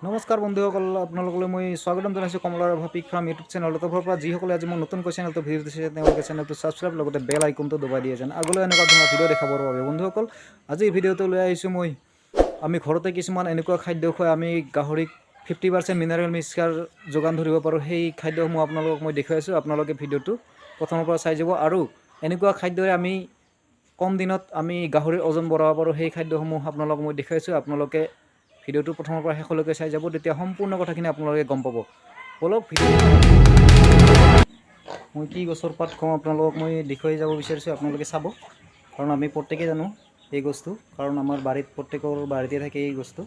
নমস্কাৰ বন্ধুসকল, আপোনালোকলৈ মই স্বাগতম জনাইছোঁ কমলাৰ ভপিক ফাৰ্ম ইউটিউব চেনেলটো পৰা যিসকলে আজি মই নতুনকৈ চেনেলটো ভিডিঅ' দিছে তেওঁলোকে চেনেলটো ছাবস্ক্ৰাইব লগতে বেল আইকনটো দবাই দিয়ে যেন আগলৈ এনেকুৱা ধৰণৰ ভিডিঅ' দেখাবৰ বাবে। বন্ধুসকল, আজি এই ভিডিঅ'টো লৈ আহিছোঁ আমি ঘৰতে কিছুমান এনেকুৱা খাদ্য খুৱাই আমি গাহৰিক 50% মিনাৰেল মিক্সাৰ যোগান ধৰিব পাৰোঁ। সেই খাদ্যসমূহ আপোনালোকক মই দেখুৱাইছোঁ। আপোনালোকে ভিডিঅ'টো প্ৰথমৰ পৰা চাই যাব আৰু এনেকুৱা খাদ্যৰে আমি কম দিনত আমি গাহৰিৰ ওজন বঢ়াব পাৰোঁ। সেই খাদ্যসমূহ আপোনালোকক মই দেখুৱাইছোঁ। আপোনালোকে ভিডিঅ'টো প্ৰথমৰ পৰা শেষলৈকে চাই যাব, তেতিয়া সম্পূৰ্ণ কথাখিনি আপোনালোকে গম পাব। অলপ মই কি গছৰ পাত কওঁ আপোনালোকক মই দেখুৱাই যাব বিচাৰিছোঁ। আপোনালোকে চাব, কাৰণ আমি প্ৰত্যেকেই জানো এই গছটো, কাৰণ আমাৰ বাৰীত প্ৰত্যেকৰ বাৰীতে থাকে এই গছটো।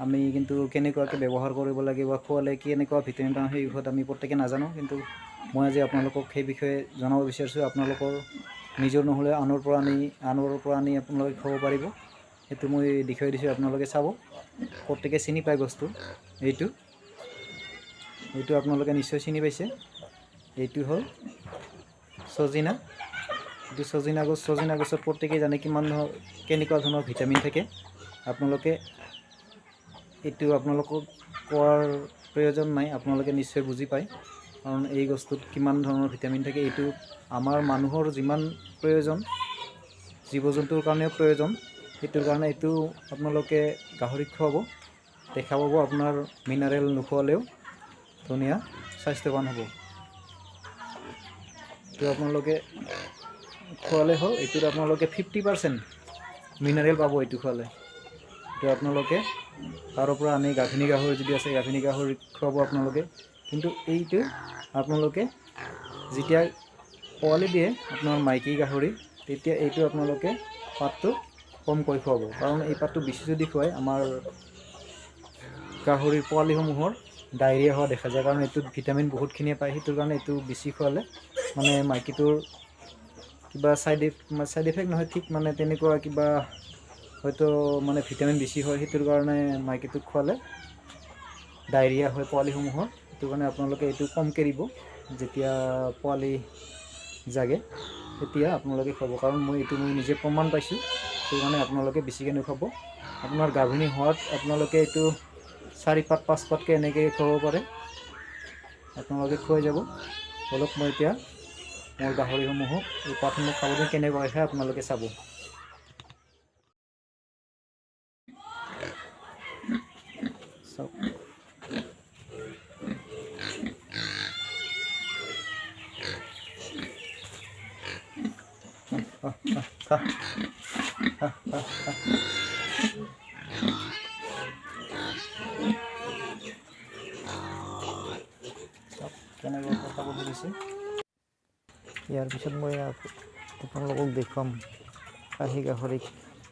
আমি কিন্তু কেনেকুৱাকৈ ব্যৱহাৰ কৰিব লাগে বা খোৱালে কেনেকুৱা ভিটামিন পাওঁ সেই বিষয়ত আমি প্ৰত্যেকে নাজানো, কিন্তু মই আজি আপোনালোকক সেই বিষয়ে জনাব বিচাৰিছোঁ। আপোনালোকৰ নিজৰ নহ'লে আনৰ পৰা আনি আপোনালোকে খাব পাৰিব। সেইটো মই দেখুৱাই দিছোঁ, আপোনালোকে চাব। প্ৰত্যেকে চিনি পায় গছটো, এইটো আপোনালোকে নিশ্চয় চিনি পাইছে। এইটো হ'ল চজিনা। এইটো চজিনা গছত প্ৰত্যেকেই জানে কেনেকুৱা ধৰণৰ ভিটামিন থাকে। আপোনালোকে এইটো আপোনালোকক কোৱাৰ প্ৰয়োজন নাই, আপোনালোকে নিশ্চয় বুজি পায়, কাৰণ এই গছটোত কিমান ধৰণৰ ভিটামিন থাকে। এইটো আমাৰ মানুহৰ যিমান প্ৰয়োজন, জীৱ জন্তুৰ কাৰণেও প্ৰয়োজন। সেইটোৰ কাৰণে এইটো আপোনালোকে গাহৰিক খুৱাব, দেখা পাব আপোনাৰ মিনাৰেল নোখোৱালেও ধুনীয়া স্বাস্থ্যৱান হ'ব। এইটো আপোনালোকে খোৱালে হ'ল। এইটোত আপোনালোকে 50% মিনাৰেল পাব। এইটো খোৱালে এইটো আপোনালোকে তাৰ পৰা আনি গাভিনী গাহৰি যদি আছে গাভিনী গাহৰি খুৱাব আপোনালোকে। কিন্তু এইটো আপোনালোকে যেতিয়া পোৱালি দিয়ে আপোনাৰ মাইকী গাহৰি, তেতিয়া এইটো আপোনালোকে পাতটো কমকৈ খুৱাব, কাৰণ এই পাতটো বেছি যদি খুৱায় আমাৰ গাহৰিৰ পোৱালিসমূহৰ ডায়েৰিয়া হোৱা দেখা যায়, কাৰণ এইটোত ভিটামিন বহুতখিনিয়ে পায়। সেইটোৰ কাৰণে এইটো বেছি খোৱালে মানে মাইকীটোৰ কিবা ছাইড ইফেক্ট নহয়, ঠিক মানে তেনেকুৱা কিবা হয়তো মানে ভিটামিন বেছি হয়। সেইটোৰ কাৰণে মাইকীটোক খোৱালে ডায়েৰিয়া হয় পোৱালিসমূহৰ। সেইটো কাৰণে আপোনালোকে এইটো কমকৈ দিব। যেতিয়া পোৱালি জাগে তেতিয়া আপোনালোকে খুৱাব, কাৰণ মই নিজে প্ৰমাণ পাইছোঁ। সেইটো কাৰণে আপোনালোকে বেছিকৈ নুখুৱাব। আপোনাৰ গাভিনী হোৱাত আপোনালোকে এইটো 4 পাত 5 পাতকৈ এনেকৈ খুৱাব পাৰে। আপোনালোকে খুৱাই যাব। অলপ মই এতিয়া মোৰ গাহৰিসমূহক এই পাতসমূহ খাবলৈ কেনেকুৱাকৈ খায় আপোনালোকে চাব। চাওক, কেনেকৈ খাব ধৰিছে। ইয়াৰ পিছত মই আপোনালোকক দেখুৱাম খাহী গাহৰিক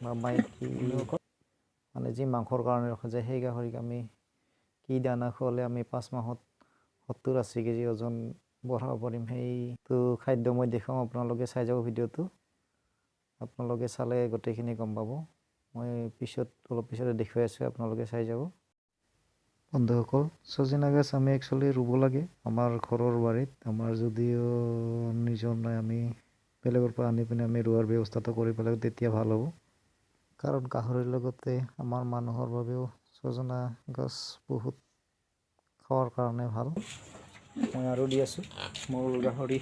বা মাইকী মানে যি মাংসৰ কাৰণে ৰখা যায়, সেই গাহৰিক আমি কি দানা খুৱালে আমি 5 মাহত 70-80 কেজি ওজন বঢ়াব পাৰিম, সেইটো খাদ্য মই দেখুৱাম। আপোনালোকে চাই যাব ভিডিঅ'টো। আপোনালোকে চালে গোটেইখিনি গম পাব। মই অলপ পিছতে দেখুৱাই আছোঁ, আপোনালোকে চাই যাব। বন্ধুসকল, চজিনা গছ আমি একচুৱেলি ৰুব লাগে আমাৰ ঘৰৰ বাৰীত। আমাৰ যদিও নিজৰ নাই, আমি বেলেগৰ পৰা আনি পিনে আমি ৰোৱাৰ ব্যৱস্থাটো কৰিব লাগে, তেতিয়া ভাল হ'ব। কাৰণ গাহৰিৰ লগতে আমাৰ মানুহৰ বাবেও চজিনা গছ বহুত খোৱাৰ কাৰণে ভাল। মই আৰু দি আছোঁ। মোৰ গাহৰি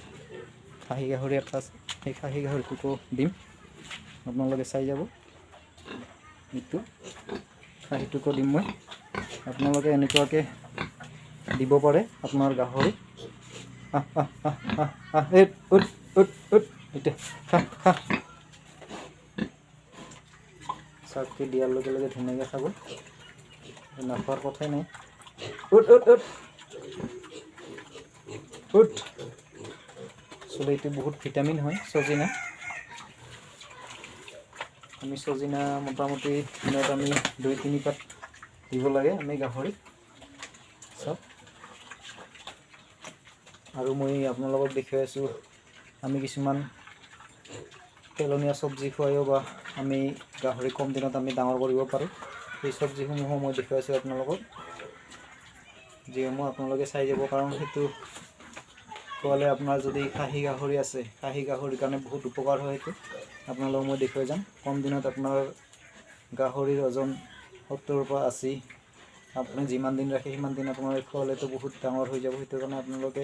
খাহী গাহৰি এটা আছে, সেই খাহী গাহৰিটোকো দিম। আপোনালোকে চাই যাব। এইটো খাহীটোকো দিম মই। আপোনালোকে এনেকুৱাকৈ দিব পাৰে আপোনাৰ গাহৰি। চাউলটো দিয়াৰ লগে লগে ধুনীয়াকৈ খাব, নাখোৱাৰ কথাই নাই। এইটো বহুত ভিটামিন হয় চজিনা। আমি চজিনা মোটামুটি দিনত আমি 2-3 পাত দিব লাগে আমি গাহৰিক। চাওক, আৰু মই আপোনালোকক দেখুৱাই আছোঁ আমি কিছুমান পেলনীয়া চব্জি খুৱাইও বা আমি গাহৰি কম দিনত আমি ডাঙৰ কৰিব পাৰোঁ। সেই চব্জিসমূহো মই দেখুৱাইছোঁ আপোনালোকক, যিসমূহ আপোনালোকে চাই যাব। কাৰণ সেইটো খোৱালে আপোনাৰ যদি খাহী গাহৰি আছে, খাহী গাহৰিৰ কাৰণে বহুত উপকাৰ হয়। সেইটো আপোনালোকক মই দেখুৱাই যাম। কম দিনত আপোনাৰ গাহৰিৰ ওজন 70-80 আপুনি যিমান দিন ৰাখে সিমান দিন আপোনালোকে খোৱালেতো বহুত ডাঙৰ হৈ যাব। সেইটো কাৰণে আপোনালোকে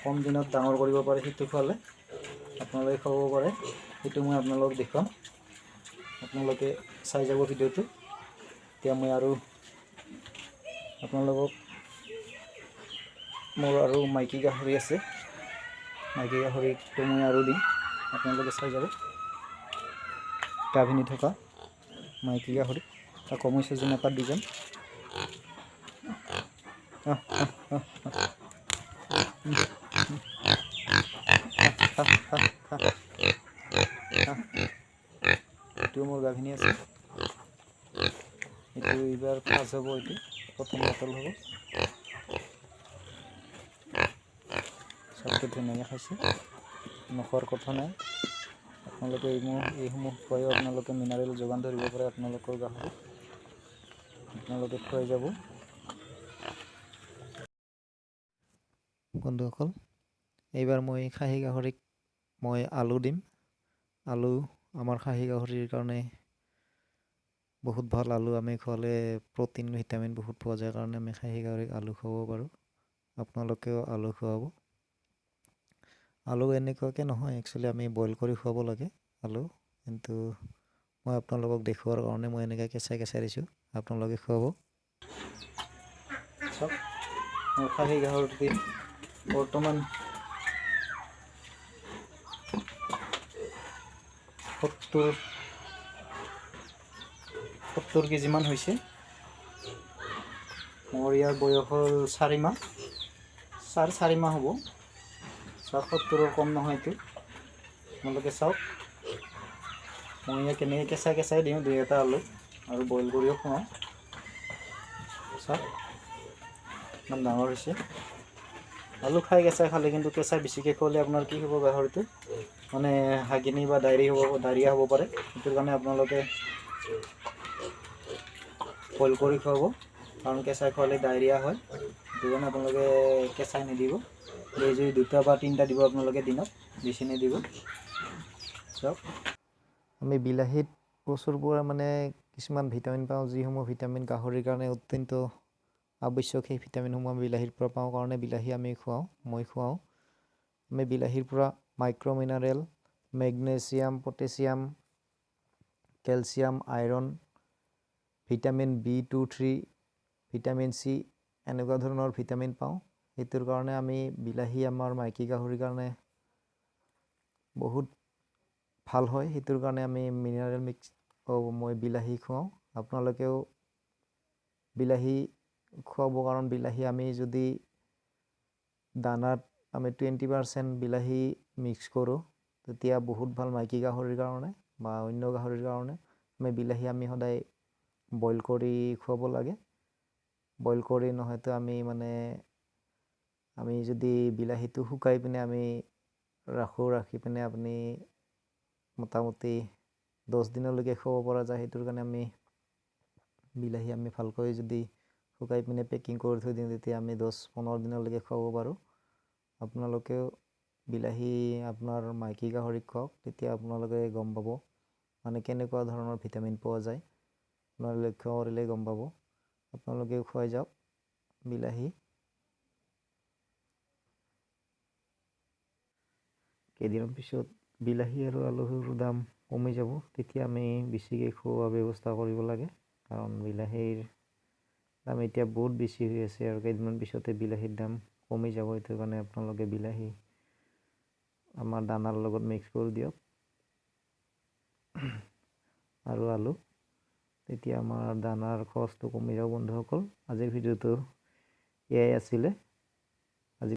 কম দিনত ডাঙৰ কৰিব পাৰে। সেইটো খোৱালে আপোনালোকে খাব পাৰে। সেইটো মই আপোনালোকক দেখুৱাম, আপোনালোকে চাই যাব ভিডিঅ'টো। এতিয়া মই আৰু আপোনালোকক মোৰ আৰু মাইকী গাহৰি আছে, মাইকী গাহৰিটো মই আৰু দিম, আপোনালোকে চাই যাব। গাভিনী থকা মাইকী গাহৰি কমৈছে যেন এটা ডিজাইন। এইটো মোৰ গাভিনী আছে, এইটো এইবাৰ ফাৰ্ষ্ট হ'ব, এইটো প্ৰথম বাতল হ'ব। চবটো ধুনীয়াকৈ খাইছে, নোখোৱাৰ কথা নাই। আপোনালোকে এইসমূহ খুৱাইও আপোনালোকে মিনাৰেল যোগান ধৰিব পাৰে আপোনালোকৰ গাহৰিক, আপোনালোকে খুৱাই যাব। বন্ধুসকল, এইবাৰ মই খাহী গাহৰিক মই আলু দিম। আলু আমাৰ খাহী গাহৰিৰ কাৰণে বহুত ভাল। আলু আমি খোৱালে প্ৰ'টিন ভিটামিন বহুত পোৱা যায় কাৰণে আমি খাহী গাহৰিক আলু খুৱাব পাৰোঁ। আপোনালোকেও আলু খুৱাব। আলু এনেকুৱাকৈ নহয়, একচুৱেলি আমি বইল কৰি খুৱাব লাগে আলু, কিন্তু মই আপোনালোকক দেখুৱাৰ কাৰণে মই এনেকৈ কেঁচাই কেঁচাই দিছোঁ, আপোনালোকে খুৱাব। চাওক, মই খাহী গাহৰি বৰ্তমান 70 কেজিমান হৈছে। মোৰ ইয়াৰ বয়স হ'ল 4 মাহ, 4.5 মাহ হ'ব। চাওক, 70ৰ কম নহয় এইটো। আপোনালোকে চাওক, মই ইয়াক কেনেকৈ কেঁচাই কেঁচাই দিওঁ 2-এটা আলু, আৰু বইল কৰিও খুৱাওঁ। চাওক ইমান ডাঙৰ হৈছে। আলু খাই কেঁচাই খালে, কিন্তু কেঁচাই বেছিকৈ খোৱালে আপোনাৰ কি হ'ব, গাহৰিটো মানে হাগিনি বা ডায়েৰিয়া হ'ব পাৰে। সেইটো কাৰণে আপোনালোকে বইল কৰি খুৱাব, কাৰণ কেঁচাই খোৱালে ডায়েৰিয়া হয়। সেইটো কাৰণে আপোনালোকে কেঁচাই নিদিব। যদি 2টা বা 3টা দিব আপোনালোকে দিনত, বেছি নিদিব। চাওক, আমি বিলাহীত প্ৰচুৰ পৰিমাণে কিছুমান ভিটামিন পাওঁ, যিসমূহ ভিটামিন গাহৰিৰ কাৰণে অত্যন্ত আৱশ্যক। সেই ভিটামিনসমূহ আমি বিলাহীৰ পৰা পাওঁ কাৰণে বিলাহী আমি খুৱাওঁ, মই খুৱাওঁ। আমি বিলাহীৰ পৰা micro' mineral, magnesium, potassium, calcium, iron, vitamin B2, 3, vitamin C, এনেকুৱা ধৰণৰ ভিটামিন পাওঁ। সেইটোৰ কাৰণে আমি বিলাহী আমাৰ মাইকী গাহৰিৰ কাৰণে বহুত ভাল হয়। সেইটোৰ কাৰণে আমি মিনাৰেল মই বিলাহী খুৱাওঁ। আপোনালোকেও বিলাহী খুৱাব, কাৰণ বিলাহী আমি যদি দানাত আমি 20% বিলাহী মিক্স কৰোঁ, তেতিয়া বহুত ভাল মাইকী গাহৰিৰ কাৰণে বা অন্য গাহৰিৰ কাৰণে। আমি বিলাহী আমি সদায় বইল কৰি খুৱাব লাগে। বইল কৰি নহয়তো আমি যদি বিলাহীটো শুকাই পিনে আমি ৰাখি পিনে আপুনি মোটামুটি 10 দিনলৈকে খুৱাব পৰা যায়। সেইটোৰ কাৰণে আমি বিলাহী আমি ভালকৈ যদি শুকাই পিনে পেকিং কৰি থৈ দিওঁ, তেতিয়া আমি 10-15 দিনলৈকে খুৱাব পাৰোঁ। আপোনালোকেও বিলাহী আপোনাৰ মাইকী গাহৰিক খুৱাওক, তেতিয়া আপোনালোকে গম পাব মানে কেনেকুৱা ধৰণৰ ভিটামিন পোৱা যায়। আপোনালোকে লক্ষ্য কৰিলে গম পাব। আপোনালোকেও খুৱাই যাওক বিলাহী। কেইদিনৰ পিছত বিলাহী আৰু আলুৰ দাম কমি যাব, তেতিয়া আমি বেছিকৈ খুওৱা ব্যৱস্থা কৰিব লাগে, কাৰণ বিলাহীৰ দাম এতিয়া বহুত বেছি হৈ আছে, আৰু কেইদিনমান পিছতে বিলাহীৰ দাম কমি যাব। সেইটো কাৰণে আপোনালোকে বিলাহী আমাৰ দানাৰ লগত মিক্স কৰি দিয়ক আৰু আলু, তেতিয়া আমাৰ দানাৰ খৰচটো কমি যাব। বন্ধুসকল, আজিৰ ভিডিঅ'টো এয়াই আছিলে।